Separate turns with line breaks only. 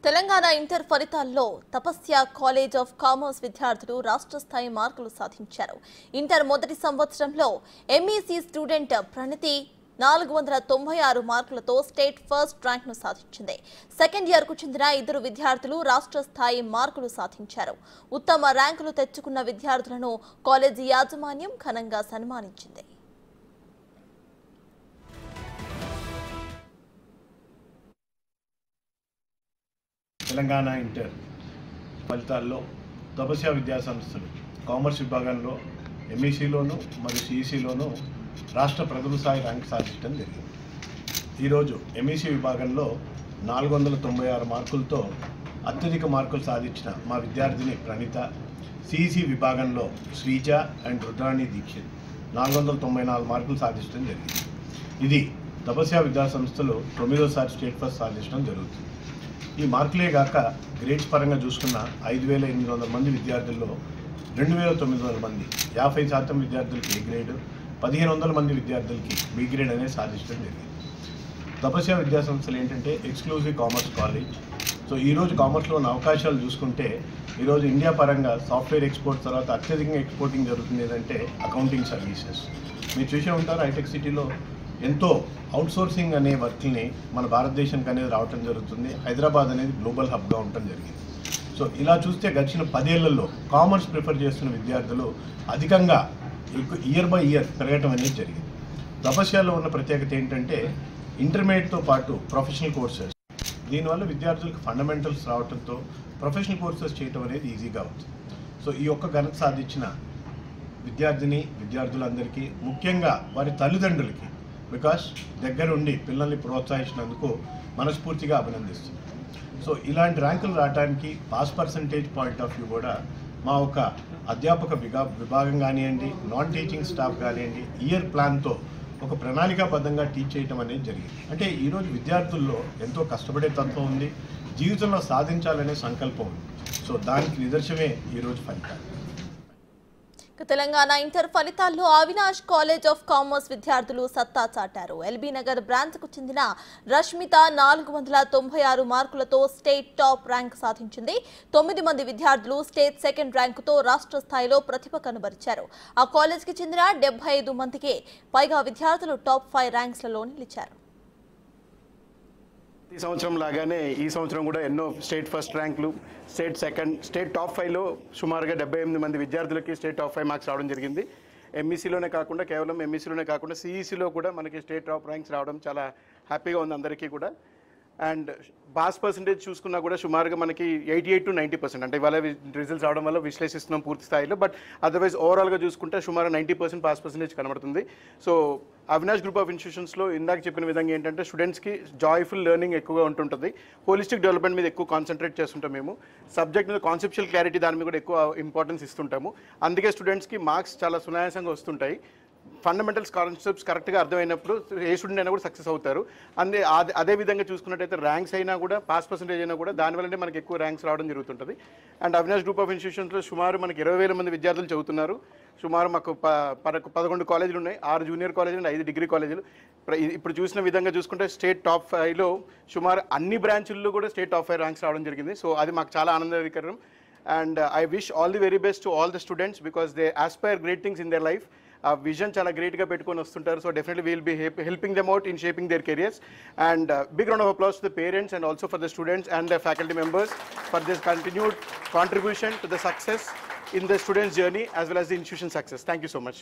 Telangana inter ఫలితాల్లో తపస్య college of commerce విద్యార్థులు రాష్ట్ర స్థాయి మార్కులు సాధించారు. ఇంటర్ మొదటి సంవత్సరంలో ఎంఈసీ స్టూడెంట్ ప్రణతి 496 మార్కులతో స్టేట్ ఫస్ట్ ర్యాంక్ ను సాధించింది. సెకండ్ ఇయర్ కు చెందిన ఇద్దరు విద్యార్థులు రాష్ట్ర స్థాయి మార్కులు సాధించారు. ఉత్తమ ర్యాంకులు తెచ్చుకున్న విద్యార్థులను కాలేజీ యాజమాన్యం ఘనంగా సన్మానించింది.
తెలంగాణ ఇంటర్ ఫలితాల్లో తపస్య విద్యా సంస్థలు కామర్స్ విభాగంలో ఎంఈసీలోను మరియు సిఈసీలోను రాష్ట్ర ప్రథమ స్థాయి ర్యాంక్ సాధించడం జరిగింది. ఈరోజు ఎంఈసీ విభాగంలో 496 మార్కులతో అత్యధిక మార్కులు సాధించిన మా విద్యార్థిని ప్రణీత, సిఈసీ విభాగంలో శ్రీజ అండ్ రుద్రాణి దీక్షిత్ 494 మార్కులు సాధించడం జరిగింది. ఇది తపస్య విద్యా సంస్థలు 9వ స్టేట్ ఫస్ట్ సాధించడం జరుగుతుంది. ఈ మార్కులే గాక గ్రేడ్స్ పరంగా చూసుకున్న 5800 మంది విద్యార్థుల్లో 2900 మంది 50% విద్యార్థులకి ఏ గ్రేడ్, 1500 మంది విద్యార్థులకి బి గ్రేడ్ అనేది సాధించడం జరిగింది. తపస్య విద్యా సంస్థలు ఏంటంటే ఎక్స్క్లూజివ్ కామర్స్ కాలేజ్. సో ఈరోజు కామర్స్లో ఉన్న అవకాశాలు చూసుకుంటే ఈరోజు ఇండియా పరంగా సాఫ్ట్వేర్ ఎక్స్పోర్ట్ తర్వాత అత్యధికంగా ఎక్స్పోర్టింగ్ జరుగుతుంది ఏదంటే అకౌంటింగ్ సర్వీసెస్. మీరు చూసే ఉంటారు హైటెక్ సిటీలో ఎంతో అవుట్సోర్సింగ్ అనే వర్క్ని మన భారతదేశానికి అనేది రావటం జరుగుతుంది. హైదరాబాద్ అనేది గ్లోబల్ హబ్గా ఉండటం జరిగింది. సో ఇలా చూస్తే గడిచిన 10 ఏళ్లలో కామర్స్ ప్రిఫర్ చేస్తున్న విద్యార్థులు అధికంగా ఇయర్ బై ఇయర్ పెరగటం అనేది జరిగింది. తపస్యలో ఉన్న ప్రత్యేకత ఏంటంటే ఇంటర్మీడియట్తో పాటు ప్రొఫెషనల్ కోర్సెస్. దీనివల్ల విద్యార్థులకు ఫండమెంటల్స్ రావడంతో ప్రొఫెషనల్ కోర్సెస్ చేయటం అనేది ఈజీగా అవుతుంది. సో ఈ ఒక్క ఘనత సాధించిన విద్యార్థులందరికీ, ముఖ్యంగా వారి తల్లిదండ్రులకి, బికాస్ దగ్గరుండి పిల్లల్ని ప్రోత్సహించినందుకు మనస్ఫూర్తిగా అభినందిస్తుంది. సో ఇలాంటి ర్యాంకులు రావడానికి pass percentage point of view కూడా మా ఒక అధ్యాపక విభాగం కానివ్వండి, నాన్ టీచింగ్ స్టాఫ్ కానివ్వండి, ఇయర్ ప్లాన్తో ఒక ప్రణాళికాబద్ధంగా టీచ్ చేయటం అనేది జరిగింది. అంటే ఈరోజు విద్యార్థుల్లో ఎంతో కష్టపడే తత్వం ఉంది, జీవితంలో సాధించాలనే సంకల్పం ఉంది. సో దానికి నిదర్శనమే ఈరోజు ఫలితాలు.
తెలంగాణ ఇంటర్ ఫలితాల్లో అవినాష్ కాలేజ్ ఆఫ్ కామర్స్ విద్యార్థులు సత్తా చాటారు. ఎల్బీ నగర్ బ్రాంచ్ కు చెందిన రష్మిత 496 మార్కులతో స్టేట్ టాప్ ర్యాంక్ సాధించింది. 9 మంది విద్యార్థులు స్టేట్ సెకండ్ ర్యాంకుతో రాష్ట్ర స్థాయిలో ప్రతిభ కనబరిచారు. ఆ కాలేజ్ కి చెందిన 75 మందికి పైగా విద్యార్థులు టాప్ 5 ర్యాంక్స్లలో నిలిచారు.
ఈ సంవత్సరం లాగానే ఈ సంవత్సరం కూడా ఎన్నో స్టేట్ ఫస్ట్ ర్యాంకులు, స్టేట్ సెకండ్, స్టేట్ టాప్ 5లో సుమారుగా 78 మంది విద్యార్థులకి స్టేట్ టాప్ 5 మార్క్స్ రావడం జరిగింది. ఎంఈసీలోనే కాకుండా, కేవలం ఎంఈసీలోనే కాకుండా సిఈసీలో కూడా మనకి స్టేట్ టాప్ ర్యాంక్స్ రావడం చాలా హ్యాపీగా ఉంది అందరికీ కూడా. అండ్ పాస్ పర్సంటేజ్ చూసుకున్నా కూడా సుమారుగా మనకి 88 to 90%, అంటే ఇవాళ రిజల్ట్స్ రావడం వల్ల విశ్లేషిస్తున్నాం పూర్తి స్థాయిలో. బట్ అదర్వైజ్ ఓవరాల్గా చూసుకుంటే సుమారు 90% పాస్ పర్సంటేజ్ కనబడుతుంది. సో అవినాష్ గ్రూప్ ఆఫ్ ఇన్స్టిట్యూషన్స్లో ఇందాక చెప్పిన విధంగా ఏంటంటే స్టూడెంట్స్కి జాయ్ఫుల్ లెర్నింగ్ ఎక్కువగా ఉంటుంటుంది. హోలిస్టిక్ డెవలప్మెంట్ మీద ఎక్కువ కాన్సన్ట్రేట్ చేస్తుంటాం మేము. సబ్జెక్ట్ మీద కాన్సెప్చువల్ క్లారిటీ దాని మీద కూడా ఎక్కువ ఇంపార్టెన్స్ ఇస్తుంటాము. అందుకే స్టూడెంట్స్కి మార్క్స్ చాలా సునాయాసంగా వస్తుంటాయి. ఫండమెంటల్స్ కాన్సెప్ట్స్ కరెక్ట్గా అర్థమైనప్పుడు ఏ స్టూడెంట్ అయినా కూడా సక్సెస్ అవుతారు. అదే విధంగా చూసుకున్నట్టయితే ర్యాంక్స్ అయినా కూడా, పాస్ పర్సెంటేజ్ అయినా కూడా దానివల్లనే మనకి ఎక్కువ ర్యాంక్స్ రావడం జరుగుతుంటుంది. అండ్ అవినాష్ గ్రూప్ ఆఫ్ ఇన్స్టిట్యూషన్స్లో సుమారు మనకి 20,000 మంది విద్యార్థులు చదువుతున్నారు. సుమారు మాకు 11 కాలేజీలు ఉన్నాయి, 6 జూనియర్ కాలేజీలు అండ్ 5 డిగ్రీ కాలేజీలు. ఇప్పుడు చూసిన విధంగా చూసుకుంటే స్టేట్ టాప్ 5లో సుమారు అన్ని బ్రాంచుల్లో కూడా స్టేట్ టాప్ 5 ర్యాంక్స్ రావడం జరిగింది. సో అది మాకు చాలా ఆనందకరం. And I wish all the very best to all the students because they aspire great things in their life. ఆ విజన్ చాలా గ్రేట్గా పెట్టుకొని వస్తుంటారు. So definitely we'll be helping them out in shaping their careers. And big round of applause to the parents and also for the students and the faculty members for this continued contribution to the success in the students' journey as well as the institution success. Thank you so much.